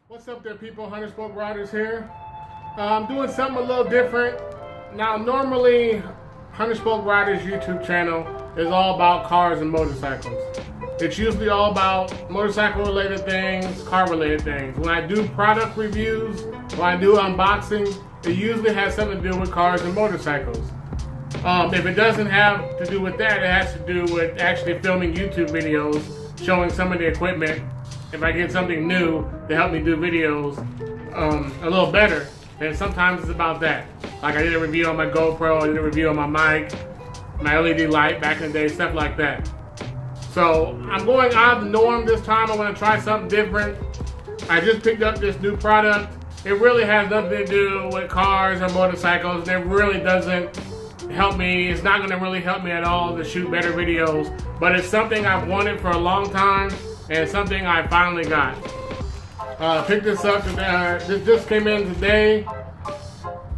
What's up there, people? Hunter Spoke Riders here. I'm doing something a little different. Now, normally, Hunter Spoke Riders YouTube channel is all about cars and motorcycles. It's usually all about motorcycle-related things, car-related things. When I do product reviews, when I do unboxing, it usually has something to do with cars and motorcycles. If it doesn't have to do with that, it has to do with actually filming YouTube videos, showing some of the equipment. If I get something new to help me do videos a little better, then sometimes it's about that. Like I did a review on my GoPro, I did a review on my mic, my LED light back in the day, stuff like that. So I'm going out of the norm this time. I want to try something different. I just picked up this new product. It really has nothing to do with cars or motorcycles, and it really doesn't help me. It's not going to really help me at all to shoot better videos, but it's something I've wanted for a long time. And something I finally got. Picked this up today. This just came in today.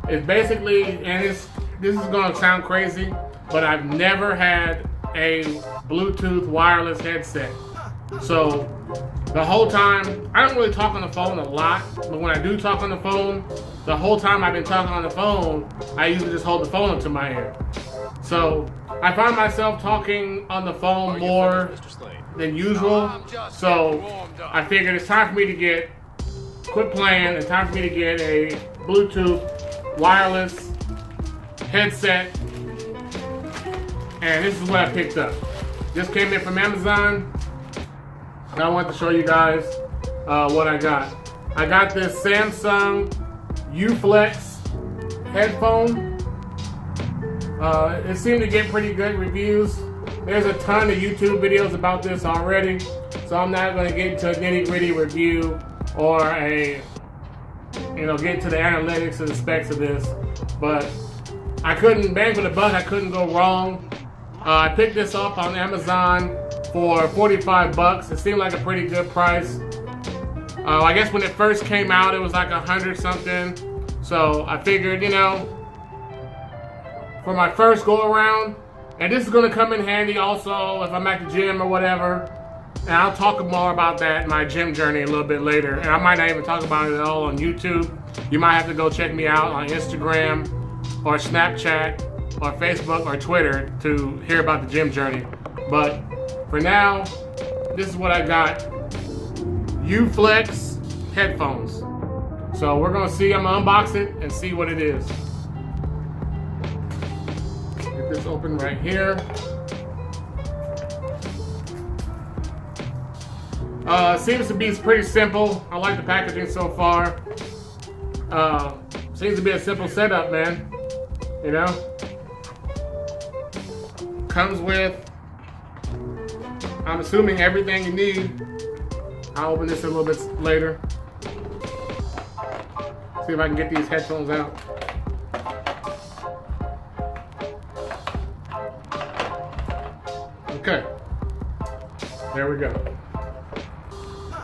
It's basically, and this is gonna sound crazy, but I've never had a Bluetooth wireless headset. So the whole time, I don't really talk on the phone a lot, but when I do talk on the phone, the whole time I've been talking on the phone, I usually just hold the phone up to my ear. So I find myself talking on the phone more than usual, so I figured it's time for me to quit playing. It's time for me to get a Bluetooth wireless headset, and this is what I picked up. This came in from Amazon, and I want to show you guys what I got. I got this Samsung U-Flex headphone. It seemed to get pretty good reviews. There's a ton of YouTube videos about this already, so I'm not going to get into a nitty-gritty review or get into the analytics and the specs of this. But I couldn't bang for the buck. I couldn't go wrong. I picked this up on Amazon for 45 bucks. It seemed like a pretty good price. I guess when it first came out, it was like 100 something. So I figured, for my first go around. And this is going to come in handy also if I'm at the gym or whatever. And I'll talk more about that in my gym journey a little bit later. And I might not even talk about it at all on YouTube. You might have to go check me out on Instagram or Snapchat or Facebook or Twitter to hear about the gym journey. But for now, this is what I got. U-Flex headphones. So we're going to see, I'm going to unbox it and see what it is. This open right here. Seems to be pretty simple. I like the packaging so far. Seems to be a simple setup, man. Comes with, I'm assuming, everything you need. I'll open this a little bit later. See if I can get these headphones out. Okay, there we go.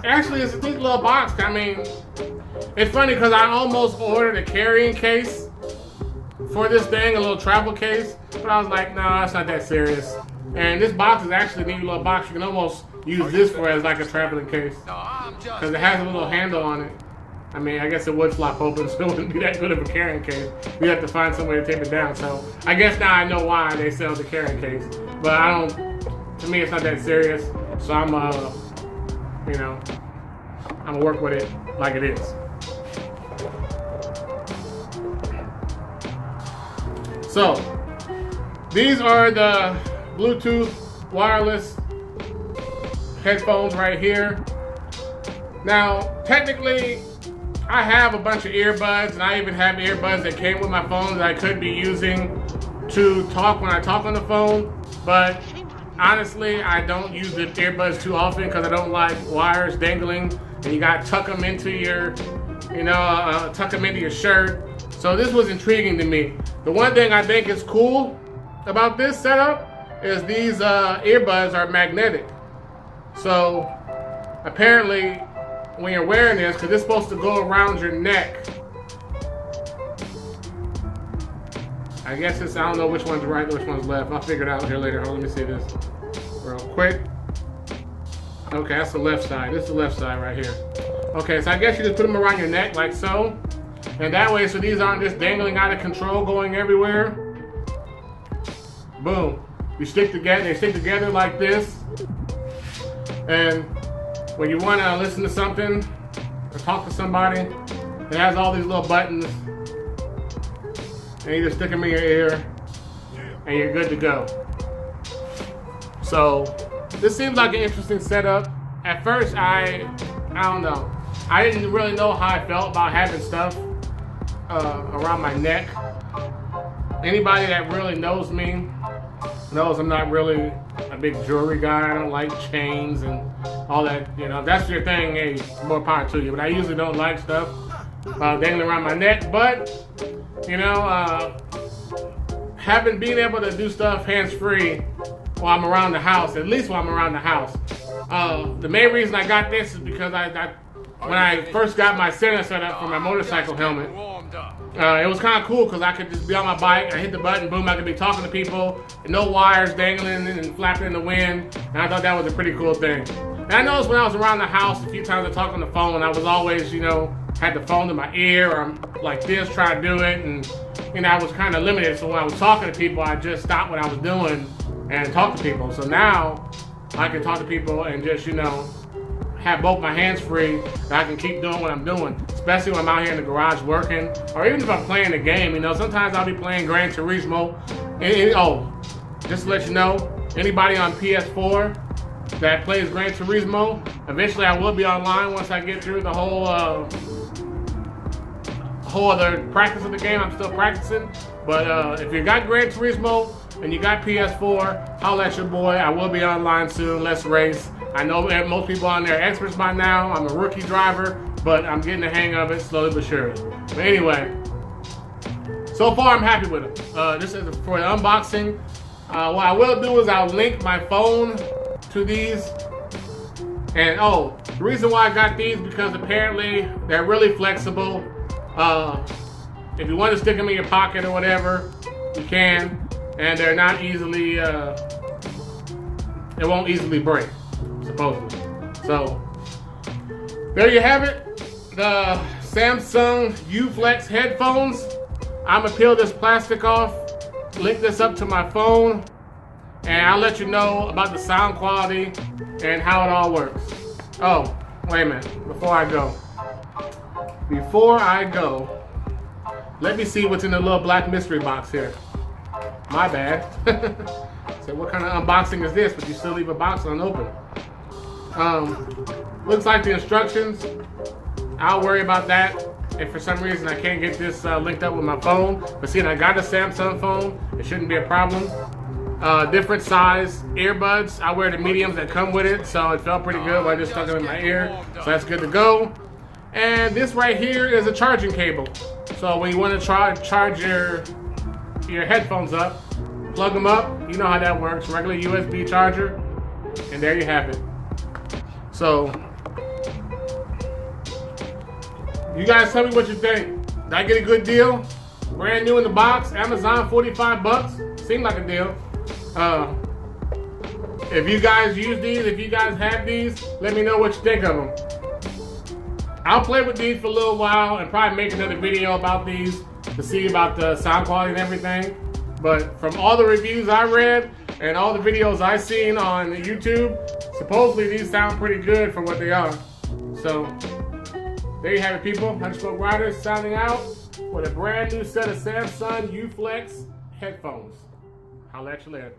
Actually, it's a neat little box. I mean, it's funny because I almost ordered a carrying case for this thing, a little travel case, but I was like, no, it's not that serious. And this box is actually a neat little box. You can almost use this for as like a traveling case because it has a little handle on it. I mean, I guess it would flop open, so it wouldn't be that good of a carrying case. We'd have to find some way to tape it down. So I guess now I know why they sell the carrying case, but to me, it's not that serious, so I'm gonna work with it like it is. So, these are the Bluetooth wireless headphones right here. Now, technically, I have a bunch of earbuds, and I even have earbuds that came with my phone that I could be using to talk when I talk on the phone, but honestly, I don't use the earbuds too often because I don't like wires dangling, and you gotta tuck them into your, tuck them into your shirt. So this was intriguing to me. The one thing I think is cool about this setup is these earbuds are magnetic. So apparently, when you're wearing this, because it's supposed to go around your neck. I guess I don't know which one's right, which one's left. I'll figure it out here later. Let me see this real quick. Okay, that's the left side. This is the left side right here. Okay, so I guess you just put them around your neck like so. And that way, so these aren't just dangling out of control, going everywhere. Boom. You stick together, they stick together like this. And when you want to listen to something or talk to somebody, it has all these little buttons. And you just stick them in your ear, and you're good to go. So this seems like an interesting setup. At first, I don't know. I didn't really know how I felt about having stuff around my neck. Anybody that really knows me knows I'm not really a big jewelry guy. I don't like chains and all that. You know, if that's your thing, hey, more power to you. But I usually don't like stuff dangling around my neck. But you know, being able to do stuff hands-free while I'm around the house, at least while I'm around the house. The main reason I got this is because when I first got my center set up for my motorcycle helmet, it was kind of cool because I could just be on my bike, I hit the button, boom, I could be talking to people, and no wires dangling and flapping in the wind, and I thought that was a pretty cool thing. And I noticed when I was around the house, a few times I talked on the phone, I was always, you know, had the phone to my ear, or I'm like this, trying to do it, and you know, I was kind of limited, so when I was talking to people, I just stopped what I was doing and talk to people. So now, I can talk to people and just, you know, have both my hands free, and I can keep doing what I'm doing, especially when I'm out here in the garage working, or even if I'm playing a game. You know, sometimes I'll be playing Gran Turismo. Oh, just to let you know, anybody on PS4 that plays Gran Turismo, eventually I will be online once I get through the whole other practice of the game. I'm still practicing, but if you got Gran Turismo and you got PS4, holla at your boy. I will be online soon. Let's race. I know most people on there are experts by now. I'm a rookie driver, but I'm getting the hang of it slowly but surely. But anyway, so far I'm happy with them. This is for the unboxing. What I will do is I'll link my phone to these. And the reason why I got these because apparently they're really flexible. If you want to stick them in your pocket or whatever, you can. And they're not easily, it won't easily break, supposedly. So, there you have it. The Samsung U-Flex headphones. I'm going to peel this plastic off, link this up to my phone, and I'll let you know about the sound quality and how it all works. Oh, wait a minute. Before I go, let me see what's in the little black mystery box here. My bad. So what kind of unboxing is this? But you still leave a box unopened. Looks like the instructions. I'll worry about that if for some reason I can't get this linked up with my phone. But seeing I got a Samsung phone, it shouldn't be a problem. Different size earbuds. I wear the mediums that come with it, so it felt pretty good when I just stuck them in my ear. So that's good to go. And this right here is a charging cable. So when you want to charge your headphones up, plug them up, you know how that works, regular USB charger, and there you have it. So, you guys tell me what you think. Did I get a good deal? Brand new in the box, Amazon, 45 bucks, seemed like a deal. If you guys use these, if you guys have these, let me know what you think of them. I'll play with these for a little while and probably make another video about these to see about the sound quality and everything. But from all the reviews I read and all the videos I've seen on YouTube, supposedly these sound pretty good for what they are. So there you have it, people. Hunterspoke Riders signing out with a brand new set of Samsung U-Flex headphones. I'll let you later.